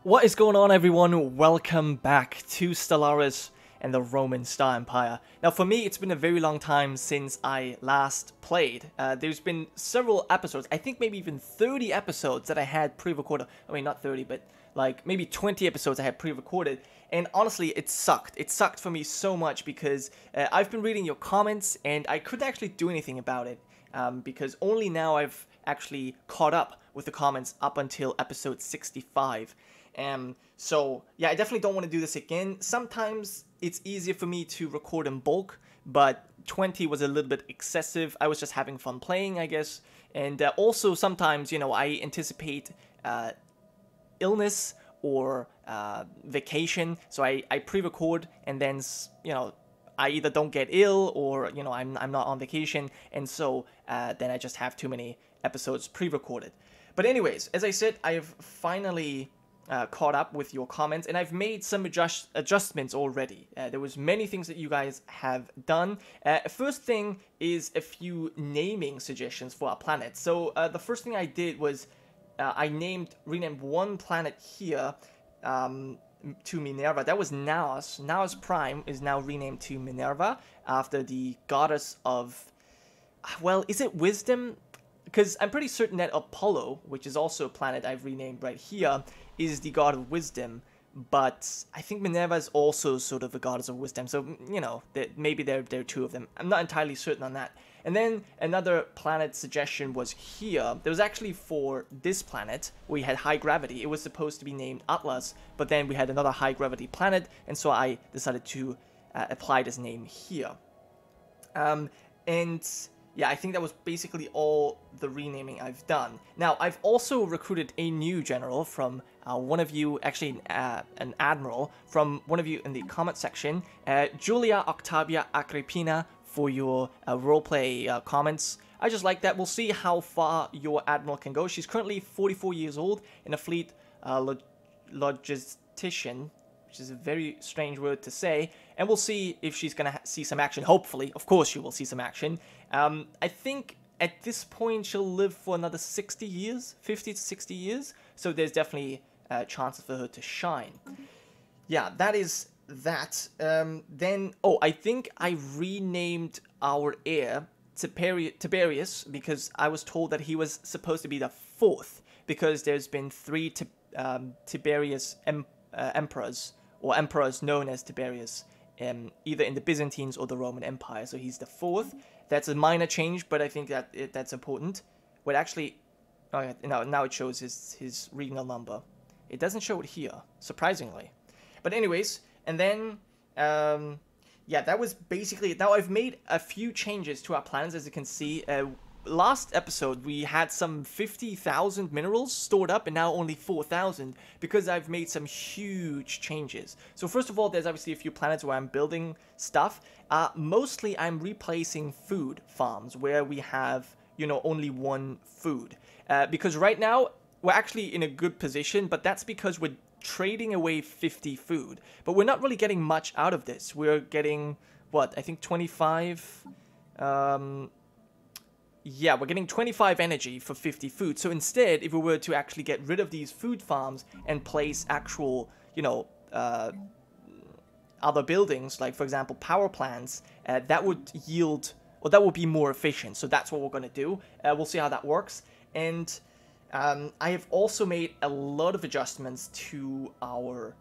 What is going on, everyone? Welcome back to Stellaris and the Roman Star Empire. Now, for me, it's been a very long time since I last played. There's been several episodes, I think maybe even 30 episodes that I had pre-recorded. I mean, not 30, but like maybe 20 episodes I had pre-recorded. And honestly, it sucked. It sucked for me so much because I've been reading your comments and I couldn't actually do anything about it. Because only now I've actually caught up with the comments up until episode 65. So yeah, I definitely don't want to do this again. Sometimes it's easier for me to record in bulk, but 20 was a little bit excessive. I was just having fun playing, I guess. And also sometimes, you know, I anticipate illness or vacation, so I pre-record and then, you know, I either don't get ill or, you know, I'm not on vacation, and so then I just have too many episodes pre-recorded. But anyways, as I said, I have finally caught up with your comments, and I've made some adjustments already. There was many things that you guys have done. First thing is a few naming suggestions for our planet. So the first thing I did was I renamed one planet here to Minerva. That was Naos. Naos Prime is now renamed to Minerva after the goddess of, well, is it wisdom? Because I'm pretty certain that Apollo, which is also a planet I've renamed right here, is the god of wisdom, but I think Minerva is also sort of a goddess of wisdom, so, you know, maybe there are two of them. I'm not entirely certain on that. And then another planet suggestion was here. There was actually for this planet, we had high gravity. It was supposed to be named Atlas, but then we had another high gravity planet, and so I decided to apply this name here. And yeah, I think that was basically all the renaming I've done. Now, I've also recruited a new general from one of you, actually an admiral, from one of you in the comment section, Julia Octavia Agrippina, for your roleplay comments. I just like that. We'll see how far your admiral can go. She's currently 44 years old in a fleet logistician, which is a very strange word to say, and we'll see if she's going to see some action. Hopefully, of course she will see some action. I think at this point she'll live for another 60 years, 50 to 60 years, so there's definitely chances for her to shine. Yeah, that is that. Then, oh, I think I renamed our heir Tiberius because I was told that he was supposed to be the fourth, because there's been three Tiberius emperors, or emperors known as Tiberius, either in the Byzantines or the Roman Empire, so he's the fourth. That's a minor change, but I think that that's important. Well, actually, oh yeah, now it shows his regnal number. It doesn't show it here, surprisingly. But anyways, and then, yeah, that was basically it. Now I've made a few changes to our plans, as you can see. Last episode, we had some 50,000 minerals stored up, and now only 4,000, because I've made some huge changes. So first of all, there's obviously a few planets where I'm building stuff. Mostly, I'm replacing food farms, where we have, you know, only one food. Because right now, we're actually in a good position, but that's because we're trading away 50 food. But we're not really getting much out of this. We're getting, what, I think 25... yeah, we're getting 25 energy for 50 food. So instead, if we were to actually get rid of these food farms and place actual, you know, other buildings, like, for example, power plants, that would yield, or that would be more efficient. So that's what we're going to do. We'll see how that works. And I have also made a lot of adjustments to our,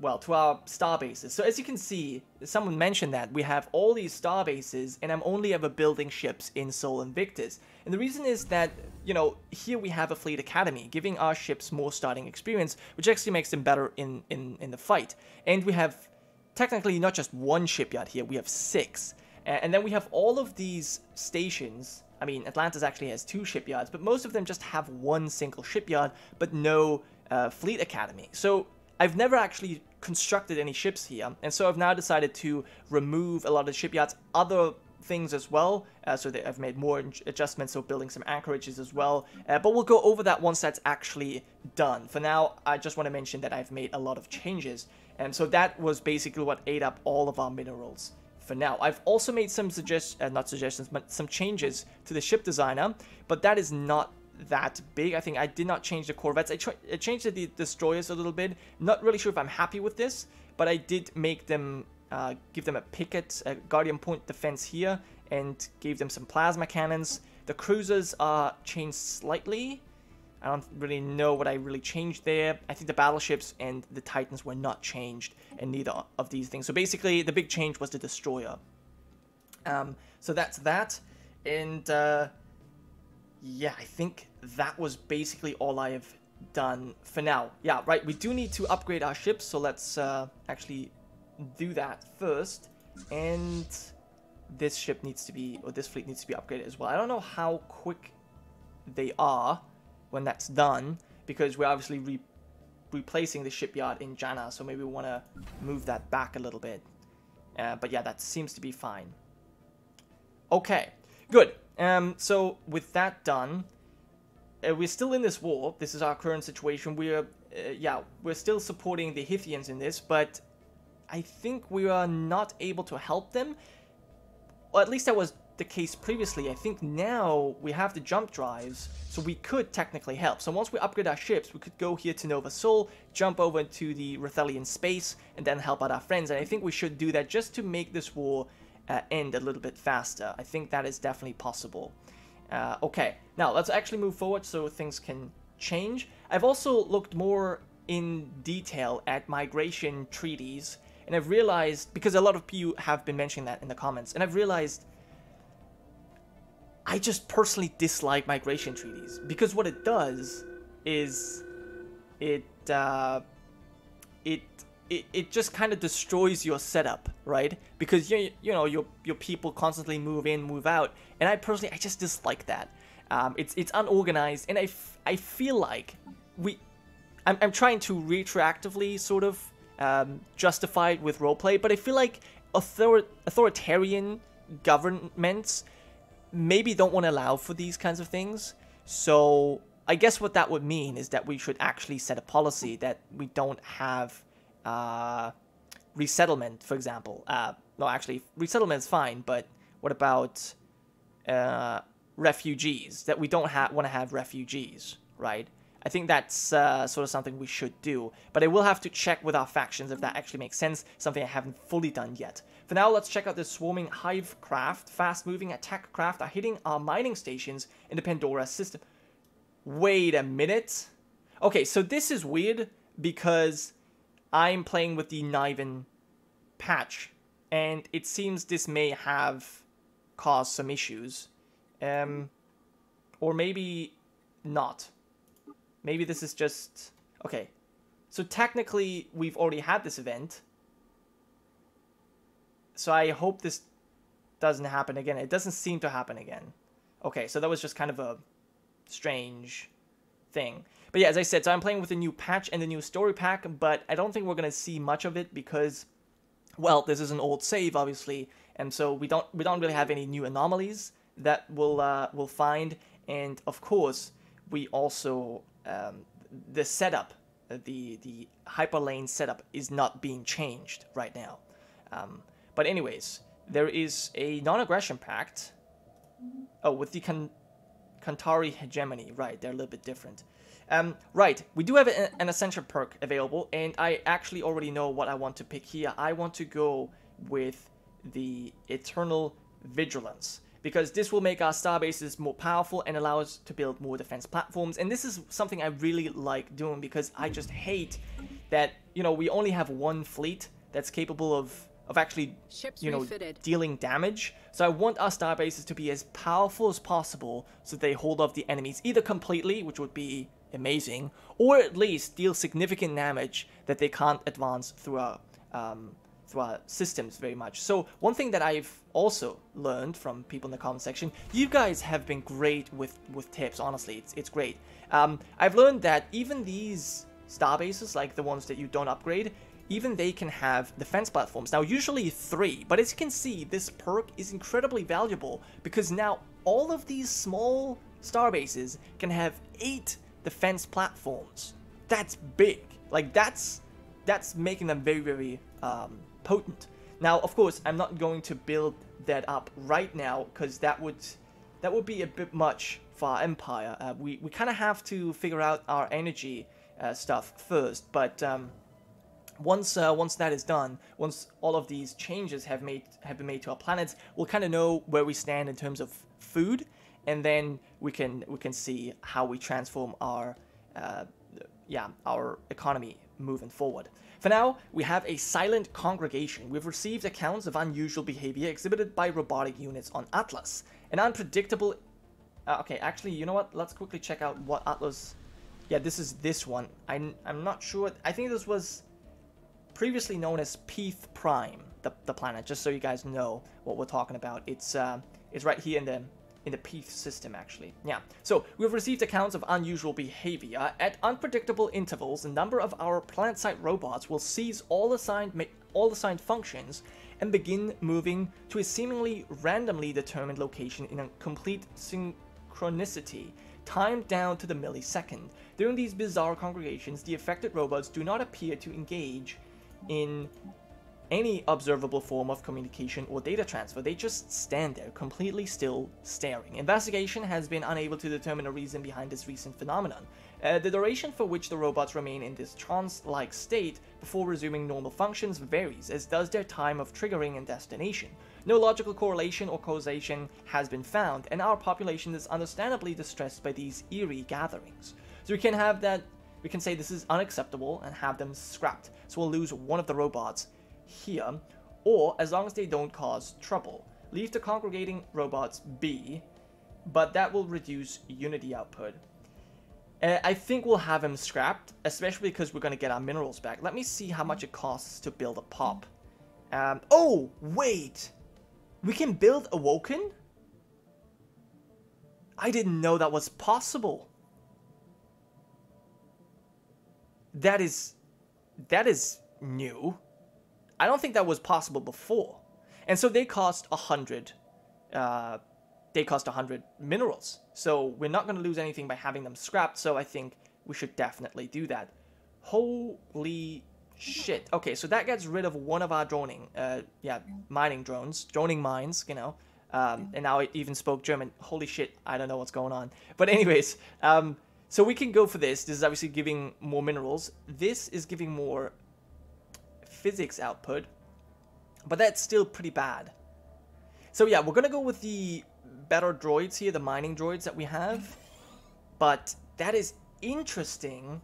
well, to our star bases. So as you can see, someone mentioned that we have all these star bases, and I'm only ever building ships in Sol Invictus. And the reason is that, you know, here we have a fleet academy, giving our ships more starting experience, which actually makes them better in the fight. And we have technically not just one shipyard here, we have 6. And then we have all of these stations. I mean, Atlantis actually has 2 shipyards, but most of them just have one single shipyard, but no fleet academy. So I've never actually constructed any ships here, and so I've now decided to remove a lot of shipyards, other things as well, so that I've made more adjustments, so building some anchorages as well, but we'll go over that once that's actually done. For now, I just want to mention that I've made a lot of changes, and so that was basically what ate up all of our minerals. For now, I've also made some not suggestions, but some changes to the ship designer, but that is not that big. I think I did not change the corvettes. I changed the destroyers a little bit. Not really sure if I'm happy with this, but I did make them, give them a picket, a guardian point defense here, and gave them some plasma cannons. The cruisers are changed slightly. I don't really know what I really changed there. I think the battleships and the Titans were not changed in neither of these things. So basically, the big change was the destroyer. So that's that. And yeah, I think that was basically all I have done for now. Yeah, right, we do need to upgrade our ships, so let's actually do that first. And this ship needs to be, or this fleet needs to be upgraded as well. I don't know how quick they are when that's done, because we're obviously replacing the shipyard in Jana, so maybe we want to move that back a little bit. But yeah, that seems to be fine. Okay, good. So with that done, we're still in this war. This is our current situation. We're still supporting the Hithians in this, but I think we are not able to help them. Or at least that was the case previously. I think now we have the jump drives, so we could technically help. So once we upgrade our ships, we could go here to Nova Sol, jump over to the Rethelian space, and then help out our friends. And I think we should do that just to make this war end a little bit faster. I think that is definitely possible. Okay, now let's actually move forward so things can change. I've also looked more in detail at migration treaties, and I've realized, because a lot of you have been mentioning that in the comments, and I've realized I just personally dislike migration treaties, because what it does is it just kind of destroys your setup, right? Because you know your people constantly move in, move out, and I just dislike that. It's unorganized, and I feel like I'm trying to retroactively sort of justify it with roleplay, but I feel like authoritarian governments maybe don't want to allow for these kinds of things. So I guess what that would mean is that we should actually set a policy that we don't have resettlement, for example. No, actually, resettlement is fine, but what about refugees? That we don't want to have refugees, right? I think that's sort of something we should do, but I will have to check with our factions if that actually makes sense, something I haven't fully done yet. For now, let's check out the swarming hive craft. Fast-moving attack craft are hitting our mining stations in the Pandora system. Wait a minute. Okay, so this is weird because I'm playing with the Niven patch, and it seems this may have caused some issues. Or maybe not. Maybe this is just... Okay, so technically we've already had this event. So I hope this doesn't happen again. It doesn't seem to happen again. Okay, so that was just kind of a strange thing. But yeah, as I said, so I'm playing with the new patch and the new story pack, but I don't think we're going to see much of it because, well, this is an old save, obviously, and so we don't really have any new anomalies that we'll find. And of course, we also the setup, the hyperlane setup is not being changed right now. But anyways, there is a non-aggression pact. Oh, with the Kantari hegemony, right? They're a little bit different. Right, we do have an Ascension perk available, and I actually already know what I want to pick here. I want to go with the Eternal Vigilance, because this will make our starbases more powerful and allow us to build more defense platforms. And this is something I really like doing, because I just hate that, you know, we only have one fleet that's capable of actually, you know, dealing damage. So I want our starbases to be as powerful as possible so they hold off the enemies either completely, which would be amazing, or at least deal significant damage that they can't advance through our systems very much. So one thing that I've also learned from people in the comment section, you guys have been great with tips, honestly, it's great. I've learned that even these starbases, like the ones that you don't upgrade, even they can have defense platforms. Now, usually 3, but as you can see, this perk is incredibly valuable because now all of these small starbases can have 8 defense platforms. That's big. Like, that's making them very, very potent. Now, of course, I'm not going to build that up right now because that would that would be a bit much for our empire. We kind of have to figure out our energy stuff first, but once that is done, once all of these changes have been made to our planets, we'll kind of know where we stand in terms of food, and then we can see how we transform our our economy moving forward. For now, we have a silent congregation. We've received accounts of unusual behavior exhibited by robotic units on Atlas. An unpredictable... okay, actually, you know what? Let's quickly check out what Atlas... Yeah, this is this one. I'm not sure. I think this was previously known as Peeth Prime, the planet, just so you guys know what we're talking about. It's right here in the Peeth system, actually. Yeah. So, we've received accounts of unusual behavior. At unpredictable intervals, a number of our planet-side robots will seize all assigned functions and begin moving to a seemingly randomly determined location in a complete synchronicity, timed down to the millisecond. During these bizarre congregations, the affected robots do not appear to engage in any observable form of communication or data transfer. They just stand there, completely still, staring. Investigation has been unable to determine a reason behind this recent phenomenon. The duration for which the robots remain in this trance-like state before resuming normal functions varies, as does their time of triggering and destination. No logical correlation or causation has been found, and our population is understandably distressed by these eerie gatherings. So we can say this is unacceptable and have them scrapped. So we'll lose one of the robots here, or as long as they don't cause trouble, leave the congregating robots be, but that will reduce unity output. I think we'll have him scrapped, especially because we're going to get our minerals back. Let me see how much it costs to build a pop. Oh, wait! We can build Awoken? I didn't know that was possible. That is new. I don't think that was possible before. And so they cost 100. They cost 100 minerals. So we're not going to lose anything by having them scrapped. So I think we should definitely do that. Holy shit. Okay, so that gets rid of one of our mining drones. Droning mines, you know. And now it even spoke German. Holy shit, I don't know what's going on. But anyways, so we can go for this. This is obviously giving more minerals. This is giving more physics output, but that's still pretty bad. So yeah, we're gonna go with the better droids here, the mining droids that we have, but that is interesting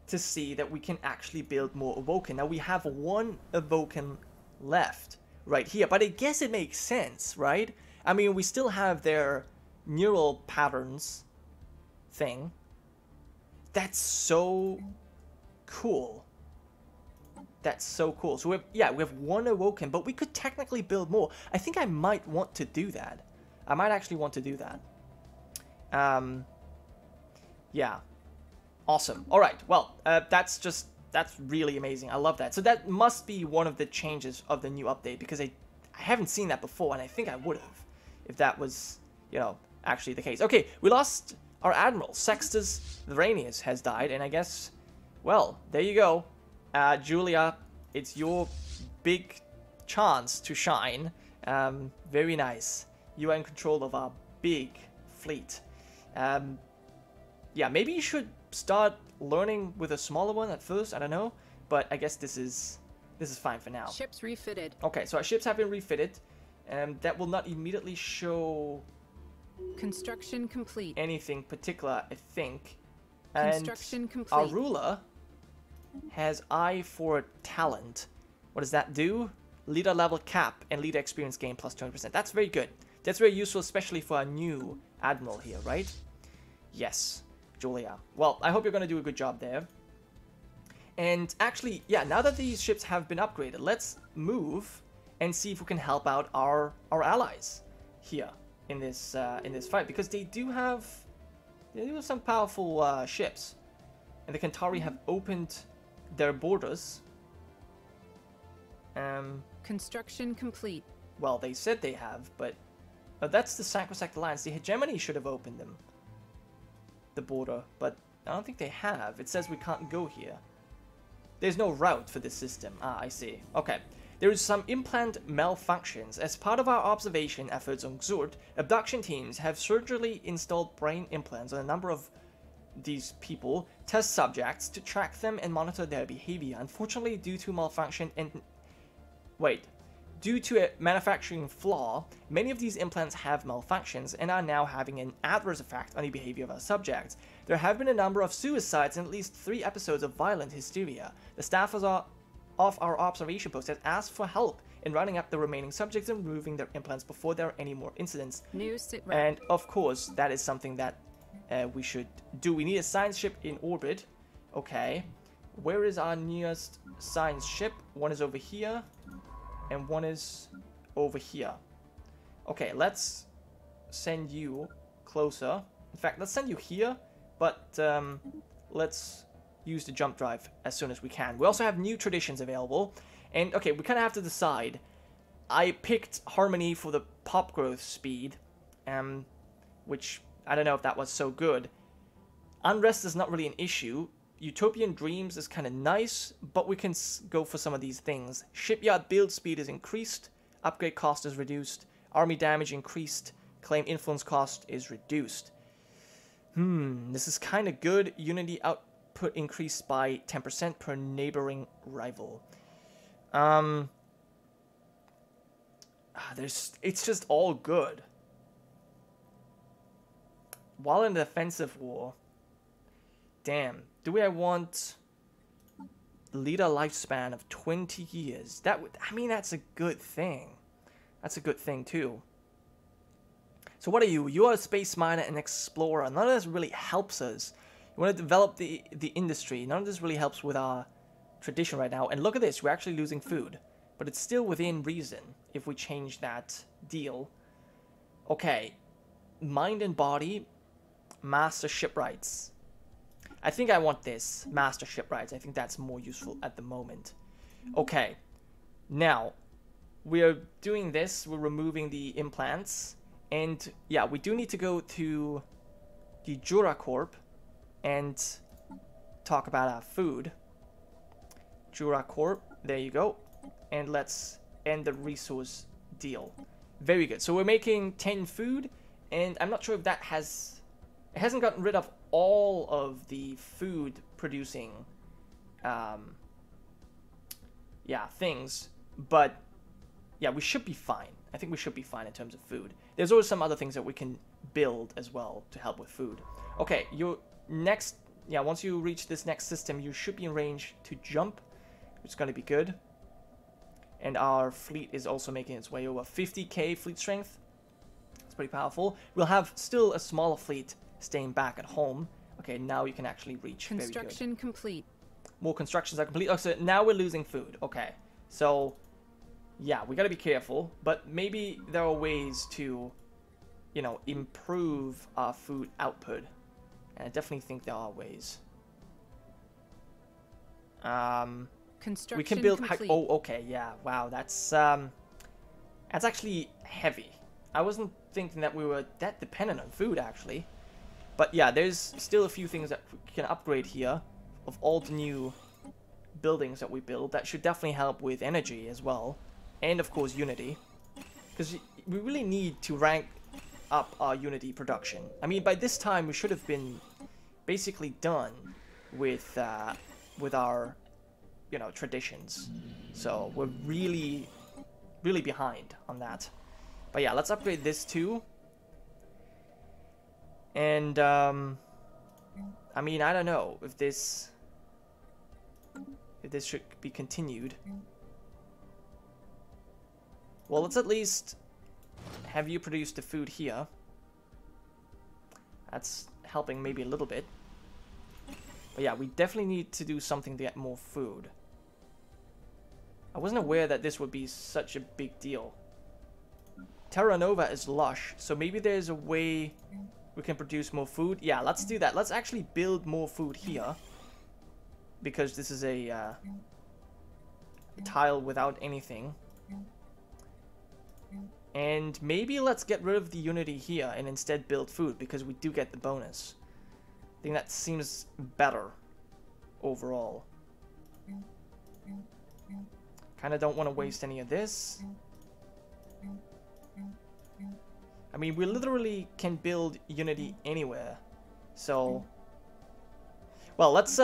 to see that we can actually build more Awoken. Now we have one Awoken left right here, but I guess it makes sense, right? I mean, we still have their neural patterns thing. That's so cool. That's so cool. So we have one Awoken, but we could technically build more. I think I might want to do that. I might actually want to do that. Yeah. Awesome. All right. Well, that's really amazing. I love that. So that must be one of the changes of the new update, because I haven't seen that before, and I think I would have if that was, you know, actually the case. Okay, we lost our admiral. Sextus Veranius has died, and I guess, well, there you go. Julia, it's your big chance to shine. Very nice. You are in control of our big fleet. Yeah, maybe you should start learning with a smaller one at first. I don't know, but I guess this is fine for now. Ships refitted. Okay, so our ships have been refitted, and that will not immediately show construction complete. Anything particular, I think. Construction and complete. Our ruler has eye for talent. What does that do? Leader level cap and leader experience gain plus 20%. That's very good. That's very useful, especially for a new admiral here, right? Yes, Julia. Well, I hope you're going to do a good job there. And actually, yeah, now that these ships have been upgraded, let's move and see if we can help out our allies here in this fight, because they do have some powerful ships, and the Kantari have opened their borders. Construction complete. Well, they said they have, but that's the Sacrosanct Alliance. The Hegemony should have opened them, the border, but I don't think they have. It says we can't go here. There's no route for this system. Ah, I see. Okay. There is some implant malfunctions. As part of our observation efforts on Xort, abduction teams have surgically installed brain implants on a number of these people, test subjects, to track them and monitor their behavior. Unfortunately, due to malfunction and... Due to a manufacturing flaw, many of these implants have malfunctions and are now having an adverse effect on the behavior of our subjects. There have been a number of suicides and at least 3 episodes of violent hysteria. The staff of our observation post has asked for help in rounding up the remaining subjects and removing their implants before there are any more incidents. And of course, that is something that we should do. We need a science ship in orbit. Okay. Where is our nearest science ship? One is over here. And one is over here. Okay, let's send you closer. In fact, let's send you here. But let's use the jump drive as soon as we can. We also have new traditions available. And okay, we kind of have to decide. I picked Harmony for the pop growth speed. Which, I don't know if that was so good. Unrest is not really an issue. Utopian Dreams is kind of nice, but we can go for some of these things. Shipyard build speed is increased, upgrade cost is reduced, army damage increased, claim influence cost is reduced. This is kind of good. Unity output increased by 10% per neighboring rival. It's just all good. While in the defensive war, damn. Do I want leader lifespan of 20 years? That would, I mean, that's a good thing. That's a good thing too. So what are you? You are a space miner and explorer. None of this really helps us. You want to develop the industry. None of this really helps with our tradition right now. And look at this, we're actually losing food. But it's still within reason if we change that deal. Okay. Mind and body. Master shipwrights. I think I want this, master shipwrights. I think that's more useful at the moment. Okay, now, we're doing this, we're removing the implants, and yeah, we do need to go to the Gironca and talk about our food. Gironca, there you go, and let's end the resource deal. Very good, so we're making 10 food, and I'm not sure if that has... It hasn't gotten rid of all of the food producing things, but yeah, we should be fine. I think we should be fine in terms of food. There's always some other things that we can build as well to help with food. Okay, your next, once you reach this next system, you should be in range to jump, which is going to be good. And our fleet is also making its way over 50k fleet strength. It's pretty powerful. We'll have still a smaller fleet staying back at home. Okay, now you can actually reach. Construction complete. More constructions are complete. Oh, so now we're losing food. Okay, so yeah, we gotta be careful, but maybe there are ways to, you know, improve our food output, and I definitely think there are ways. Construction we can build. complete. Oh, okay, yeah. Wow, that's actually heavy. I wasn't thinking that we were that dependent on food actually. But yeah, there's still a few things that we can upgrade here of all the new buildings that we build. That should definitely help with energy as well. And of course Unity. Because we really need to rank up our Unity production. I mean, by this time we should have been basically done with our, you know, traditions. So we're really, really behind on that. But yeah, let's upgrade this too. And, I mean, I don't know if this should be continued. Well, let's at least have you produce the food here. That's helping maybe a little bit. But yeah, we definitely need to do something to get more food. I wasn't aware that this would be such a big deal. Terra Nova is lush, so maybe there's a way we can produce more food. Yeah, let's do that. Let's actually build more food here. Because this is a tile without anything. And maybe let's get rid of the Unity here and instead build food, because we do get the bonus. I think that seems better overall. Kind of don't want to waste any of this. I mean, we literally can build Unity anywhere. So, well, let's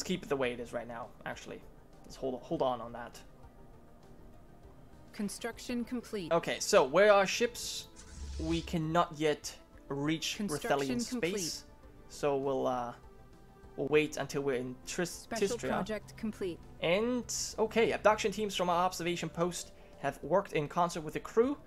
keep it the way it is right now. Actually, let's hold on that. Construction complete. Okay, so where are ships? We cannot yet reach Rithelian space, so we'll wait until we're in Special Tistria. project complete. And okay, abduction teams from our observation post have worked in concert with the crew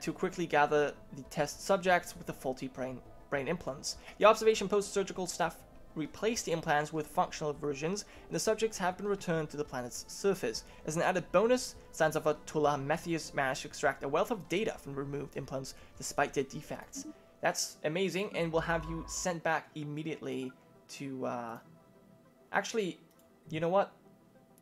to quickly gather the test subjects with the faulty brain implants. The observation post surgical staff replaced the implants with functional versions, and the subjects have been returned to the planet's surface. As an added bonus, Sons of Tula Methius managed to extract a wealth of data from removed implants despite their defects. That's amazing, and we'll have you sent back immediately to, actually, you know what?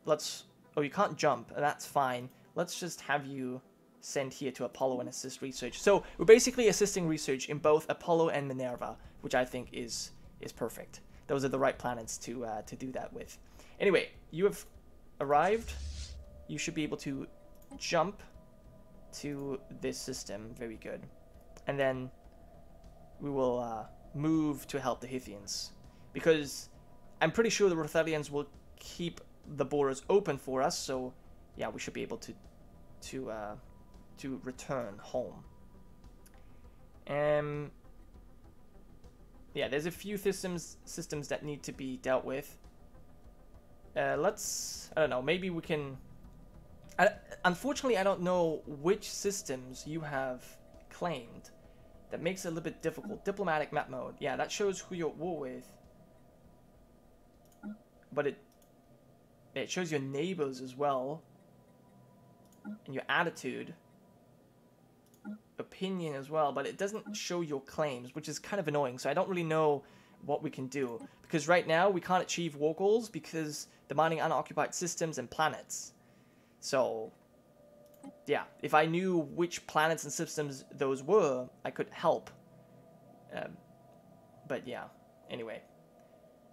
Oh, you can't jump, that's fine. Let's just have you sent here to Apollo and assist research. So we're basically assisting research in both Apollo and Minerva, which I think is perfect. Those are the right planets to do that with. Anyway, you have arrived. You should be able to jump to this system. Very good. And then we will move to help the Hithians, because I'm pretty sure the Rithelians will keep the borders open for us. So yeah, we should be able to return home. Yeah, there's a few systems that need to be dealt with. I don't know, maybe we can... unfortunately, I don't know which systems you have claimed. That makes it a little bit difficult. Diplomatic map mode. Yeah, that shows who you're at war with. But it shows your neighbors as well. And your attitude. Opinion as well, but it doesn't show your claims, which is kind of annoying. So I don't really know what we can do, because right now we can't achieve war goals because demanding unoccupied systems and planets. So yeah, if I knew which planets and systems those were, I could help. But yeah, anyway,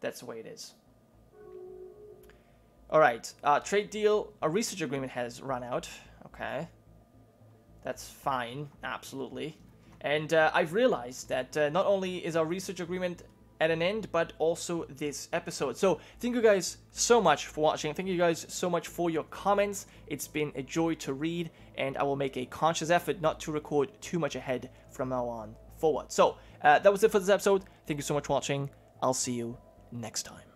that's the way it is. Alright, trade deal. A research agreement has run out. Okay. That's fine, absolutely. And I've realized that not only is our research agreement at an end, but also this episode. So thank you guys so much for watching. Thank you guys so much for your comments. It's been a joy to read, and I will make a conscious effort not to record too much ahead from now on forward. So that was it for this episode. Thank you so much for watching. I'll see you next time.